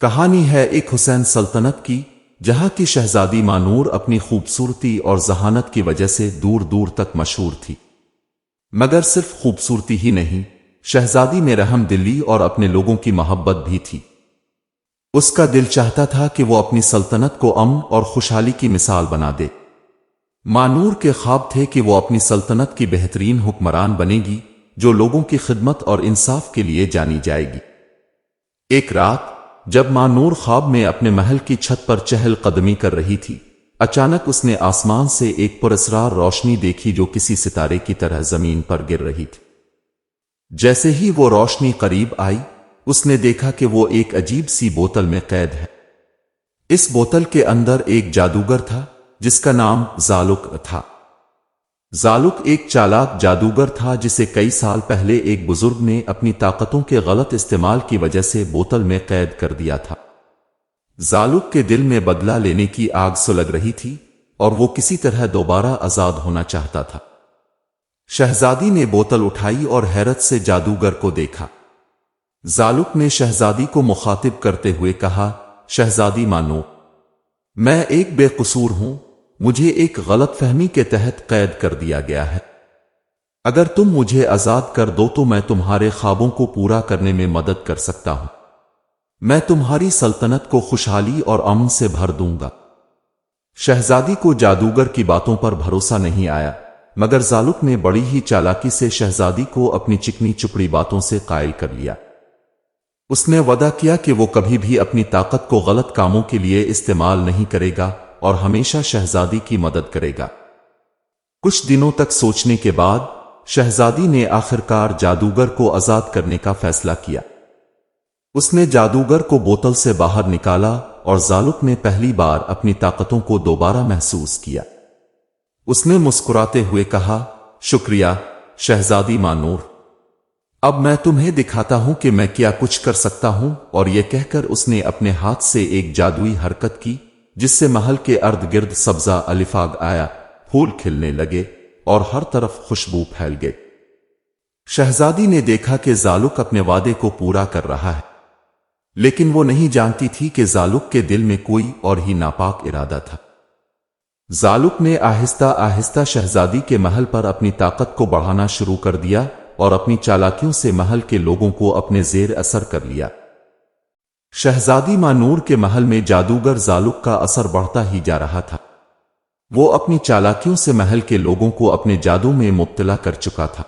کہانی ہے ایک حسین سلطنت کی، جہاں کی شہزادی مانور اپنی خوبصورتی اور ذہانت کی وجہ سے دور دور تک مشہور تھی۔ مگر صرف خوبصورتی ہی نہیں، شہزادی میں رحم دلی اور اپنے لوگوں کی محبت بھی تھی۔ اس کا دل چاہتا تھا کہ وہ اپنی سلطنت کو امن اور خوشحالی کی مثال بنا دے۔ مانور کے خواب تھے کہ وہ اپنی سلطنت کی بہترین حکمران بنے گی، جو لوگوں کی خدمت اور انصاف کے لیے جانی جائے گی۔ ایک رات جب مانور خواب میں اپنے محل کی چھت پر چہل قدمی کر رہی تھی، اچانک اس نے آسمان سے ایک پراسرار روشنی دیکھی جو کسی ستارے کی طرح زمین پر گر رہی تھی۔ جیسے ہی وہ روشنی قریب آئی، اس نے دیکھا کہ وہ ایک عجیب سی بوتل میں قید ہے۔ اس بوتل کے اندر ایک جادوگر تھا جس کا نام زالک تھا۔ زالک ایک چالاک جادوگر تھا جسے کئی سال پہلے ایک بزرگ نے اپنی طاقتوں کے غلط استعمال کی وجہ سے بوتل میں قید کر دیا تھا۔ زالک کے دل میں بدلہ لینے کی آگ سلگ رہی تھی اور وہ کسی طرح دوبارہ آزاد ہونا چاہتا تھا۔ شہزادی نے بوتل اٹھائی اور حیرت سے جادوگر کو دیکھا۔ زالک نے شہزادی کو مخاطب کرتے ہوئے کہا، شہزادی مانو، میں ایک بے قصور ہوں، مجھے ایک غلط فہمی کے تحت قید کر دیا گیا ہے۔ اگر تم مجھے آزاد کر دو تو میں تمہارے خوابوں کو پورا کرنے میں مدد کر سکتا ہوں۔ میں تمہاری سلطنت کو خوشحالی اور امن سے بھر دوں گا۔ شہزادی کو جادوگر کی باتوں پر بھروسہ نہیں آیا، مگر زالک نے بڑی ہی چالاکی سے شہزادی کو اپنی چکنی چپڑی باتوں سے قائل کر لیا۔ اس نے وعدہ کیا کہ وہ کبھی بھی اپنی طاقت کو غلط کاموں کے لیے استعمال نہیں کرے گا اور ہمیشہ شہزادی کی مدد کرے گا۔ کچھ دنوں تک سوچنے کے بعد شہزادی نے آخرکار جادوگر کو آزاد کرنے کا فیصلہ کیا۔ اس نے جادوگر کو بوتل سے باہر نکالا اور زالک نے پہلی بار اپنی طاقتوں کو دوبارہ محسوس کیا۔ اس نے مسکراتے ہوئے کہا، شکریہ شہزادی مانور، اب میں تمہیں دکھاتا ہوں کہ میں کیا کچھ کر سکتا ہوں۔ اور یہ کہہ کر اس نے اپنے ہاتھ سے ایک جادوئی حرکت کی جس سے محل کے ارد گرد سبزہ الفاگ آیا، پھول کھلنے لگے اور ہر طرف خوشبو پھیل گئی۔ شہزادی نے دیکھا کہ زالک اپنے وعدے کو پورا کر رہا ہے، لیکن وہ نہیں جانتی تھی کہ زالک کے دل میں کوئی اور ہی ناپاک ارادہ تھا۔ زالک نے آہستہ آہستہ شہزادی کے محل پر اپنی طاقت کو بڑھانا شروع کر دیا اور اپنی چالاکیوں سے محل کے لوگوں کو اپنے زیر اثر کر لیا۔ شہزادی مانور کے محل میں جادوگر زالک کا اثر بڑھتا ہی جا رہا تھا۔ وہ اپنی چالاکیوں سے محل کے لوگوں کو اپنے جادو میں مبتلا کر چکا تھا۔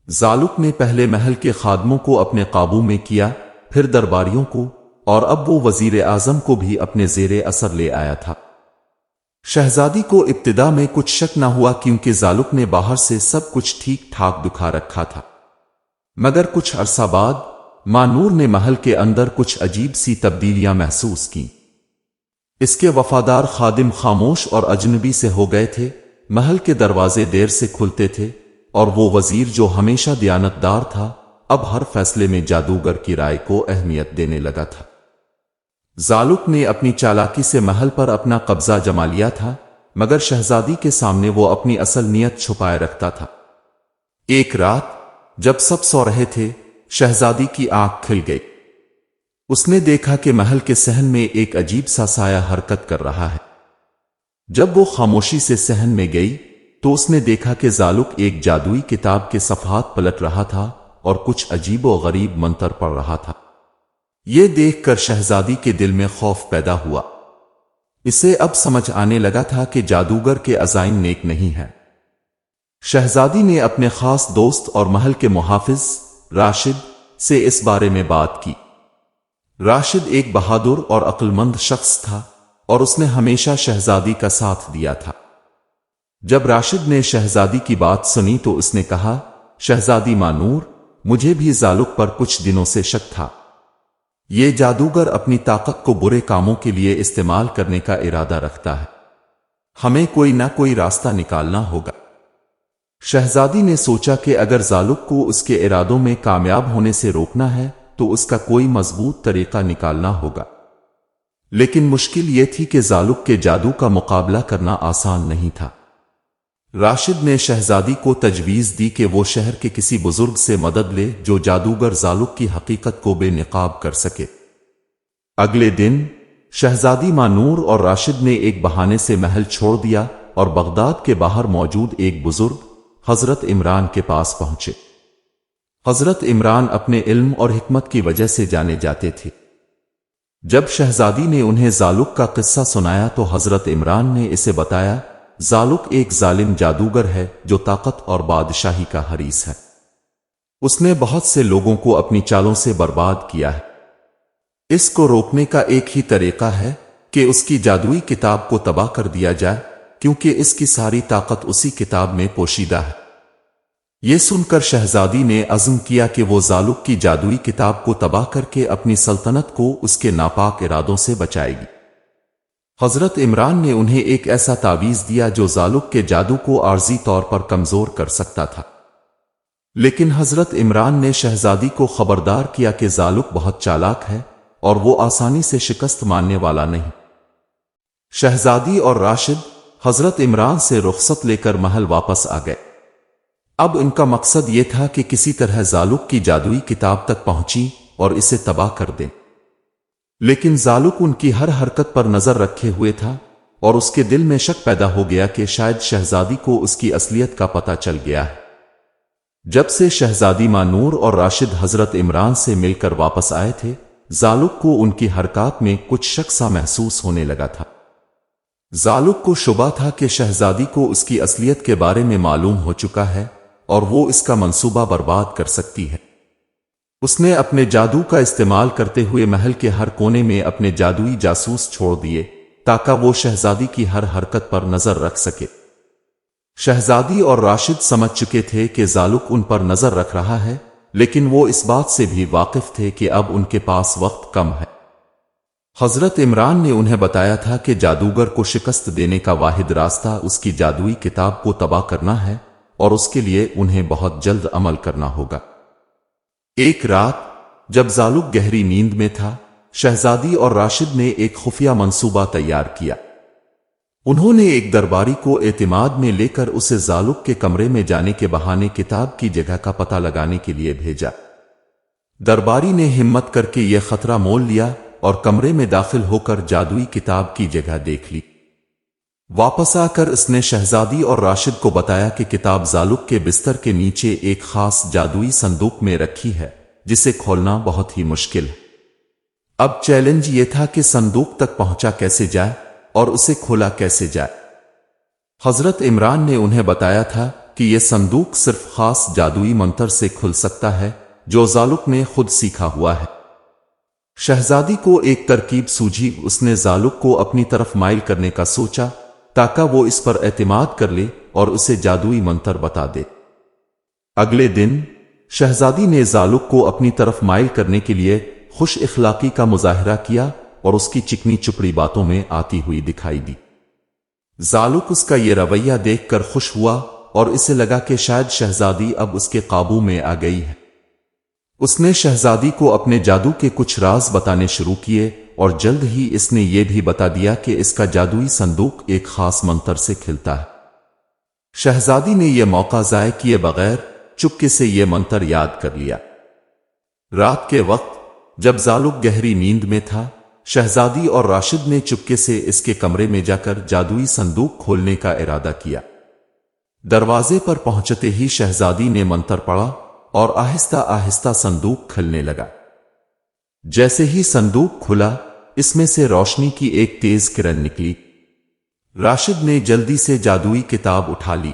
زالک نے پہلے محل کے خادموں کو اپنے قابو میں کیا، پھر درباریوں کو، اور اب وہ وزیر اعظم کو بھی اپنے زیر اثر لے آیا تھا۔ شہزادی کو ابتدا میں کچھ شک نہ ہوا کیونکہ زالک نے باہر سے سب کچھ ٹھیک ٹھاک دکھا رکھا تھا، مگر کچھ عرصہ بعد مانور نے محل کے اندر کچھ عجیب سی تبدیلیاں محسوس کیں۔ اس کے وفادار خادم خاموش اور اجنبی سے ہو گئے تھے، محل کے دروازے دیر سے کھلتے تھے، اور وہ وزیر جو ہمیشہ دیانتدار تھا اب ہر فیصلے میں جادوگر کی رائے کو اہمیت دینے لگا تھا۔ زالک نے اپنی چالاکی سے محل پر اپنا قبضہ جما لیا تھا، مگر شہزادی کے سامنے وہ اپنی اصل نیت چھپائے رکھتا تھا۔ ایک رات جب سب سو رہے تھے، شہزادی کی آنکھ کھل گئی۔ اس نے دیکھا کہ محل کے صحن میں ایک عجیب سا سایہ حرکت کر رہا ہے۔ جب وہ خاموشی سے صحن میں گئی تو اس نے دیکھا کہ زالک ایک جادوئی کتاب کے صفحات پلٹ رہا تھا اور کچھ عجیب و غریب منتر پڑھ رہا تھا۔ یہ دیکھ کر شہزادی کے دل میں خوف پیدا ہوا۔ اسے اب سمجھ آنے لگا تھا کہ جادوگر کے عزائم نیک نہیں ہیں۔ شہزادی نے اپنے خاص دوست اور محل کے محافظ راشد سے اس بارے میں بات کی۔ راشد ایک بہادر اور عقل مند شخص تھا اور اس نے ہمیشہ شہزادی کا ساتھ دیا تھا۔ جب راشد نے شہزادی کی بات سنی تو اس نے کہا، شہزادی مانور، مجھے بھی زالک پر کچھ دنوں سے شک تھا۔ یہ جادوگر اپنی طاقت کو برے کاموں کے لیے استعمال کرنے کا ارادہ رکھتا ہے۔ ہمیں کوئی نہ کوئی راستہ نکالنا ہوگا۔ شہزادی نے سوچا کہ اگر زالک کو اس کے ارادوں میں کامیاب ہونے سے روکنا ہے تو اس کا کوئی مضبوط طریقہ نکالنا ہوگا۔ لیکن مشکل یہ تھی کہ زالک کے جادو کا مقابلہ کرنا آسان نہیں تھا۔ راشد نے شہزادی کو تجویز دی کہ وہ شہر کے کسی بزرگ سے مدد لے جو جادوگر زالک کی حقیقت کو بے نقاب کر سکے۔ اگلے دن شہزادی مانور اور راشد نے ایک بہانے سے محل چھوڑ دیا اور بغداد کے باہر موجود ایک بزرگ حضرت عمران کے پاس پہنچے۔ حضرت عمران اپنے علم اور حکمت کی وجہ سے جانے جاتے تھے۔ جب شہزادی نے انہیں زالق کا قصہ سنایا تو حضرت عمران نے اسے بتایا، زالق ایک ظالم جادوگر ہے جو طاقت اور بادشاہی کا حریص ہے۔ اس نے بہت سے لوگوں کو اپنی چالوں سے برباد کیا ہے۔ اس کو روکنے کا ایک ہی طریقہ ہے کہ اس کی جادوئی کتاب کو تباہ کر دیا جائے، کیونکہ اس کی ساری طاقت اسی کتاب میں پوشیدہ ہے۔ یہ سن کر شہزادی نے عزم کیا کہ وہ زالق کی جادوئی کتاب کو تباہ کر کے اپنی سلطنت کو اس کے ناپاک ارادوں سے بچائے گی۔ حضرت عمران نے انہیں ایک ایسا تعویذ دیا جو زالق کے جادو کو عارضی طور پر کمزور کر سکتا تھا، لیکن حضرت عمران نے شہزادی کو خبردار کیا کہ زالق بہت چالاک ہے اور وہ آسانی سے شکست ماننے والا نہیں۔ شہزادی اور راشد حضرت عمران سے رخصت لے کر محل واپس آ گئے۔ اب ان کا مقصد یہ تھا کہ کسی طرح زالق کی جادوئی کتاب تک پہنچی اور اسے تباہ کر دیں، لیکن زالق ان کی ہر حرکت پر نظر رکھے ہوئے تھا اور اس کے دل میں شک پیدا ہو گیا کہ شاید شہزادی کو اس کی اصلیت کا پتہ چل گیا ہے۔ جب سے شہزادی مانور اور راشد حضرت عمران سے مل کر واپس آئے تھے، زالق کو ان کی حرکات میں کچھ شک سا محسوس ہونے لگا تھا۔ زالق کو شبہ تھا کہ شہزادی کو اس کی اصلیت کے بارے میں معلوم ہو چکا ہے اور وہ اس کا منصوبہ برباد کر سکتی ہے۔ اس نے اپنے جادو کا استعمال کرتے ہوئے محل کے ہر کونے میں اپنے جادوئی جاسوس چھوڑ دیے تاکہ وہ شہزادی کی ہر حرکت پر نظر رکھ سکے۔ شہزادی اور راشد سمجھ چکے تھے کہ زالق ان پر نظر رکھ رہا ہے، لیکن وہ اس بات سے بھی واقف تھے کہ اب ان کے پاس وقت کم ہے۔ حضرت عمران نے انہیں بتایا تھا کہ جادوگر کو شکست دینے کا واحد راستہ اس کی جادوئی کتاب کو تباہ کرنا ہے اور اس کے لیے انہیں بہت جلد عمل کرنا ہوگا۔ ایک رات جب زالق گہری نیند میں تھا، شہزادی اور راشد نے ایک خفیہ منصوبہ تیار کیا۔ انہوں نے ایک درباری کو اعتماد میں لے کر اسے زالق کے کمرے میں جانے کے بہانے کتاب کی جگہ کا پتہ لگانے کے لیے بھیجا۔ درباری نے ہمت کر کے یہ خطرہ مول لیا اور کمرے میں داخل ہو کر جادوئی کتاب کی جگہ دیکھ لی۔ واپس آ کر اس نے شہزادی اور راشد کو بتایا کہ کتاب زالق کے بستر کے نیچے ایک خاص جادوئی صندوق میں رکھی ہے جسے کھولنا بہت ہی مشکل ہے۔ اب چیلنج یہ تھا کہ صندوق تک پہنچا کیسے جائے اور اسے کھولا کیسے جائے۔ حضرت عمران نے انہیں بتایا تھا کہ یہ صندوق صرف خاص جادوئی منتر سے کھل سکتا ہے جو زالق نے خود سیکھا ہوا ہے۔ شہزادی کو ایک ترکیب سوجھی، اس نے زالق کو اپنی طرف مائل کرنے کا سوچا تاکہ وہ اس پر اعتماد کر لے اور اسے جادوئی منتر بتا دے۔ اگلے دن شہزادی نے زالق کو اپنی طرف مائل کرنے کے لیے خوش اخلاقی کا مظاہرہ کیا اور اس کی چکنی چپڑی باتوں میں آتی ہوئی دکھائی دی۔ زالق اس کا یہ رویہ دیکھ کر خوش ہوا اور اسے لگا کہ شاید شہزادی اب اس کے قابو میں آ گئی ہے۔ اس نے شہزادی کو اپنے جادو کے کچھ راز بتانے شروع کیے اور جلد ہی اس نے یہ بھی بتا دیا کہ اس کا جادوئی صندوق ایک خاص منتر سے کھلتا ہے۔ شہزادی نے یہ موقع ضائع کیے بغیر چپکے سے یہ منتر یاد کر لیا۔ رات کے وقت جب زالق گہری نیند میں تھا، شہزادی اور راشد نے چپکے سے اس کے کمرے میں جا کر جادوئی صندوق کھولنے کا ارادہ کیا۔ دروازے پر پہنچتے ہی شہزادی نے منتر پڑھا اور آہستہ آہستہ صندوق کھلنے لگا۔ جیسے ہی صندوق کھلا، اس میں سے روشنی کی ایک تیز کرن نکلی۔ راشد نے جلدی سے جادوئی کتاب اٹھا لی۔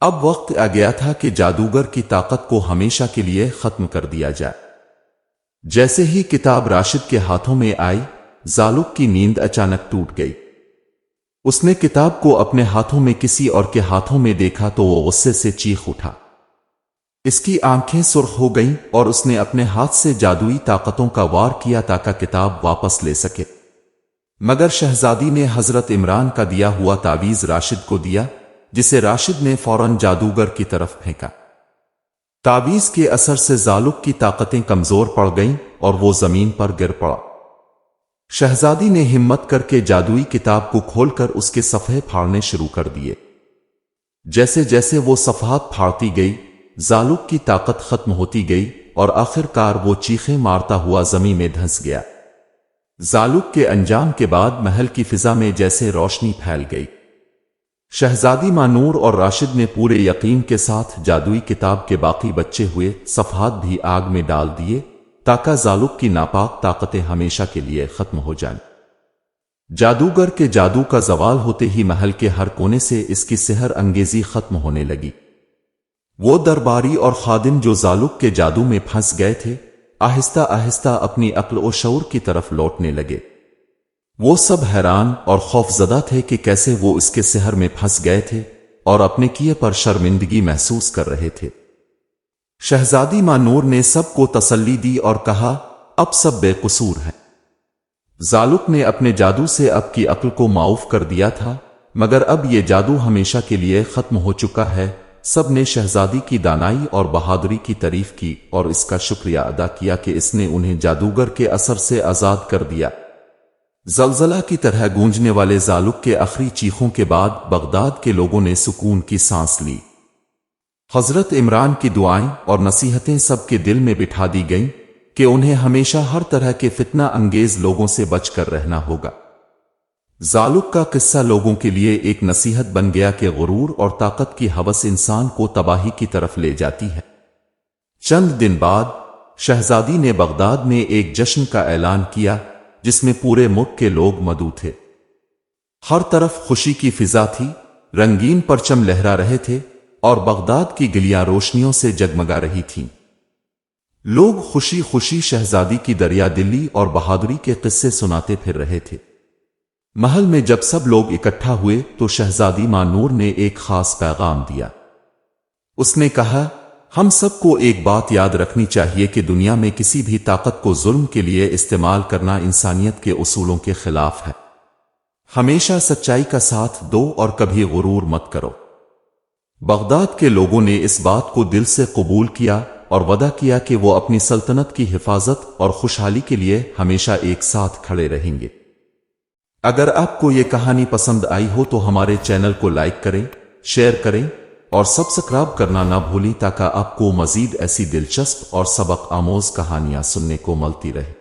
اب وقت آ گیا تھا کہ جادوگر کی طاقت کو ہمیشہ کے لیے ختم کر دیا جائے۔ جیسے ہی کتاب راشد کے ہاتھوں میں آئی، زالق کی نیند اچانک ٹوٹ گئی۔ اس نے کتاب کو اپنے ہاتھوں میں کسی اور کے ہاتھوں میں دیکھا تو وہ غصے سے چیخ اٹھا۔ اس کی آنکھیں سرخ ہو گئیں اور اس نے اپنے ہاتھ سے جادوئی طاقتوں کا وار کیا تاکہ کتاب واپس لے سکے، مگر شہزادی نے حضرت عمران کا دیا ہوا تعویذ راشد کو دیا، جسے راشد نے فوراً جادوگر کی طرف پھینکا۔ تعویذ کے اثر سے زالق کی طاقتیں کمزور پڑ گئیں اور وہ زمین پر گر پڑا۔ شہزادی نے ہمت کر کے جادوئی کتاب کو کھول کر اس کے صفحے پھاڑنے شروع کر دیے۔ جیسے جیسے وہ صفحات پھاڑتی گئی، زالق کی طاقت ختم ہوتی گئی اور آخر کار وہ چیخیں مارتا ہوا زمین میں دھنس گیا۔ زالق کے انجام کے بعد محل کی فضا میں جیسے روشنی پھیل گئی۔ شہزادی مانور اور راشد نے پورے یقین کے ساتھ جادوئی کتاب کے باقی بچے ہوئے صفحات بھی آگ میں ڈال دیے تاکہ زالق کی ناپاک طاقتیں ہمیشہ کے لیے ختم ہو جائیں۔ جادوگر کے جادو کا زوال ہوتے ہی محل کے ہر کونے سے اس کی سحر انگیزی ختم ہونے لگی۔ وہ درباری اور خادم جو زالق کے جادو میں پھنس گئے تھے آہستہ آہستہ اپنی عقل و شعور کی طرف لوٹنے لگے۔ وہ سب حیران اور خوفزدہ تھے کہ کیسے وہ اس کے سحر میں پھنس گئے تھے اور اپنے کیے پر شرمندگی محسوس کر رہے تھے۔ شہزادی مانور نے سب کو تسلی دی اور کہا اب سب بے قصور ہیں۔ زالق نے اپنے جادو سے اب کی عقل کو معاف کر دیا تھا، مگر اب یہ جادو ہمیشہ کے لیے ختم ہو چکا ہے۔ سب نے شہزادی کی دانائی اور بہادری کی تعریف کی اور اس کا شکریہ ادا کیا کہ اس نے انہیں جادوگر کے اثر سے آزاد کر دیا۔ زلزلہ کی طرح گونجنے والے زالق کے آخری چیخوں کے بعد بغداد کے لوگوں نے سکون کی سانس لی۔ حضرت عمران کی دعائیں اور نصیحتیں سب کے دل میں بٹھا دی گئیں کہ انہیں ہمیشہ ہر طرح کے فتنہ انگیز لوگوں سے بچ کر رہنا ہوگا۔ زالق کا قصہ لوگوں کے لیے ایک نصیحت بن گیا کہ غرور اور طاقت کی ہوس انسان کو تباہی کی طرف لے جاتی ہے۔ چند دن بعد شہزادی نے بغداد میں ایک جشن کا اعلان کیا جس میں پورے ملک کے لوگ مدعو تھے۔ ہر طرف خوشی کی فضا تھی، رنگین پرچم لہرا رہے تھے اور بغداد کی گلیاں روشنیوں سے جگمگا رہی تھیں۔ لوگ خوشی خوشی شہزادی کی دریا دلی اور بہادری کے قصے سناتے پھر رہے تھے۔ محل میں جب سب لوگ اکٹھا ہوئے تو شہزادی مانور نے ایک خاص پیغام دیا۔ اس نے کہا ہم سب کو ایک بات یاد رکھنی چاہیے کہ دنیا میں کسی بھی طاقت کو ظلم کے لیے استعمال کرنا انسانیت کے اصولوں کے خلاف ہے۔ ہمیشہ سچائی کا ساتھ دو اور کبھی غرور مت کرو۔ بغداد کے لوگوں نے اس بات کو دل سے قبول کیا اور وعدہ کیا کہ وہ اپنی سلطنت کی حفاظت اور خوشحالی کے لیے ہمیشہ ایک ساتھ کھڑے رہیں گے۔ اگر آپ کو یہ کہانی پسند آئی ہو تو ہمارے چینل کو لائک کریں، شیئر کریں اور سبسکرائب کرنا نہ بھولیں تاکہ آپ کو مزید ایسی دلچسپ اور سبق آموز کہانیاں سننے کو ملتی رہے۔